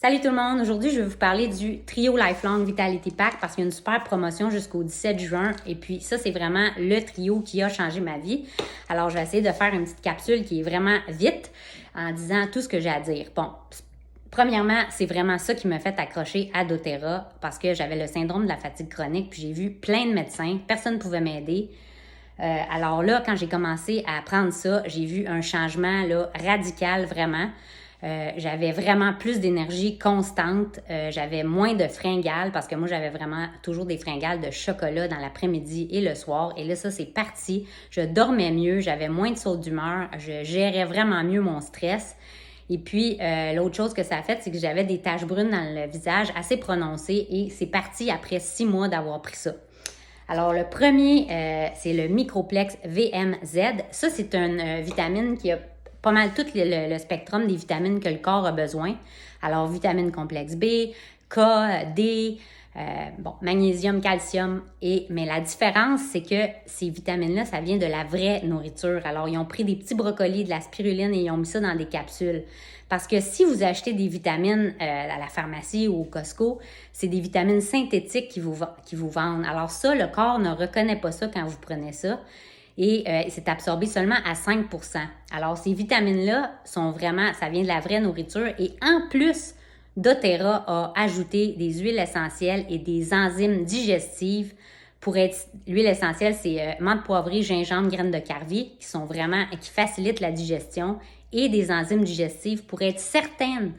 Salut tout le monde! Aujourd'hui, je vais vous parler du Trio Lifelong Vitality Pack parce qu'il y a une super promotion jusqu'au 17 juin. Et puis ça, c'est vraiment le trio qui a changé ma vie. Alors, je vais essayer de faire une petite capsule qui est vraiment vite en disant tout ce que j'ai à dire. Bon, premièrement, c'est vraiment ça qui m'a fait accrocher à doTERRA parce que j'avais le syndrome de la fatigue chronique. Puis j'ai vu plein de médecins, personne ne pouvait m'aider. Alors là, quand j'ai commencé à prendre ça, j'ai vu un changement là, radical vraiment. J'avais vraiment plus d'énergie constante. J'avais moins de fringales parce que moi, j'avais vraiment toujours des fringales de chocolat dans l'après-midi et le soir. Et là, ça, c'est parti. Je dormais mieux, j'avais moins de sautes d'humeur, je gérais vraiment mieux mon stress. Et puis, l'autre chose que ça a fait, c'est que j'avais des taches brunes dans le visage assez prononcées et c'est parti après 6 mois d'avoir pris ça. Alors, le premier, c'est le Microplex VMZ. Ça, c'est une vitamine qui a pas mal tout le spectrum des vitamines que le corps a besoin. Alors, vitamine complexe B, K, D, magnésium, calcium. Mais la différence, c'est que ces vitamines-là, ça vient de la vraie nourriture. Alors, ils ont pris des petits brocolis, de la spiruline et ils ont mis ça dans des capsules. Parce que si vous achetez des vitamines à la pharmacie ou au Costco, c'est des vitamines synthétiques qui vous vendent. Alors ça, le corps ne reconnaît pas ça quand vous prenez ça. Et c'est absorbé seulement à 5 %. Alors, ces vitamines-là sont vraiment, ça vient de la vraie nourriture. Et en plus, doTERRA a ajouté des huiles essentielles et des enzymes digestives pour être... L'huile essentielle, c'est menthe poivrée, gingembre, graines de carvi, qui facilitent la digestion et des enzymes digestives pour être certaine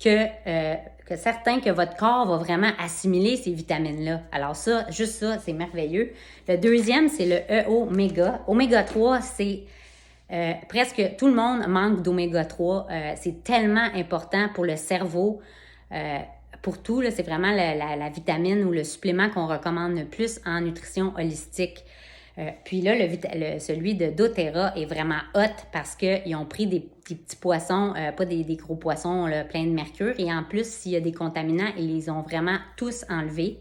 que votre corps va vraiment assimiler ces vitamines-là. Alors ça, juste ça, c'est merveilleux. Le deuxième, c'est le E-Oméga. Oméga 3, c'est presque tout le monde manque d'oméga 3. C'est tellement important pour le cerveau, pour tout. C'est vraiment la vitamine ou le supplément qu'on recommande le plus en nutrition holistique. Puis là, celui de doTERRA est vraiment hot parce qu'ils ont pris des petits poissons, pas des gros poissons là, pleins de mercure. Et en plus, s'il y a des contaminants, ils les ont vraiment tous enlevés.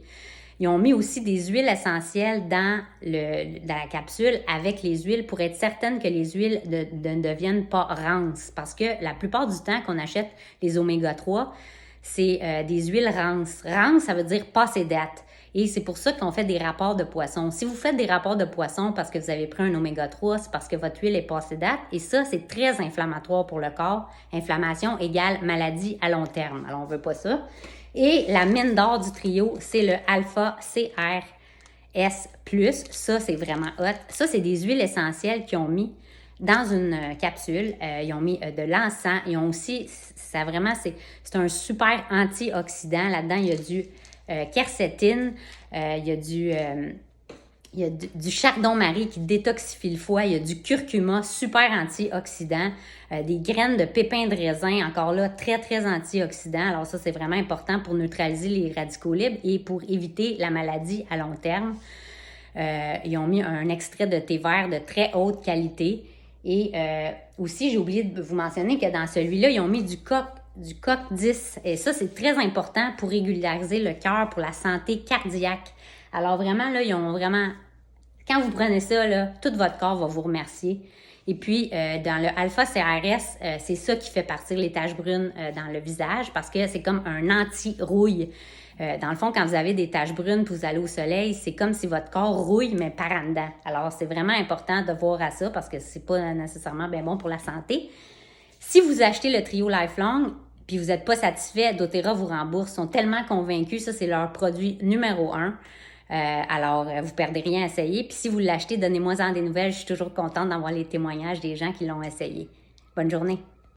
Ils ont mis aussi des huiles essentielles dans la capsule avec les huiles pour être certaine que les huiles ne deviennent pas rances. Parce que la plupart du temps qu'on achète les oméga 3, c'est des huiles rances. Rances, ça veut dire passé date. Et c'est pour ça qu'on fait des rapports de poisson. Si vous faites des rapports de poisson parce que vous avez pris un oméga 3, c'est parce que votre huile est passée date. Et ça, c'est très inflammatoire pour le corps. Inflammation égale maladie à long terme. Alors, on ne veut pas ça. Et la mine d'or du trio, c'est le Alpha CRS+. Ça, c'est vraiment hot. Ça, c'est des huiles essentielles qu'ils ont mis dans une capsule. Ils ont mis de l'encens. Ils ont aussi, c'est un super antioxydant. Là-dedans, il y a du quercétine, il y a du chardon-marie qui détoxifie le foie, il y a du curcuma, super antioxydant, des graines de pépins de raisin, encore là, très, très antioxydant. Alors ça, c'est vraiment important pour neutraliser les radicaux libres et pour éviter la maladie à long terme. Ils ont mis un extrait de thé vert de très haute qualité. Et aussi, j'ai oublié de vous mentionner que dans celui-là, ils ont mis du coq 10. Et ça, c'est très important pour régulariser le cœur, pour la santé cardiaque. Alors vraiment, là, quand vous prenez ça, là, tout votre corps va vous remercier. Et puis, dans le Alpha CRS, c'est ça qui fait partir les taches brunes dans le visage parce que c'est comme un anti-rouille. Dans le fond, quand vous avez des taches brunes puis vous allez au soleil, c'est comme si votre corps rouille, mais par en dedans. Alors, c'est vraiment important de voir à ça parce que c'est pas nécessairement bien bon pour la santé. Si vous achetez le trio Lifelong puis vous n'êtes pas satisfait, doTERRA vous rembourse. Ils sont tellement convaincus. Ça, c'est leur produit numéro 1. Alors, vous ne perdez rien à essayer. Puis si vous l'achetez, donnez-moi-en des nouvelles. Je suis toujours contente d'avoir les témoignages des gens qui l'ont essayé. Bonne journée.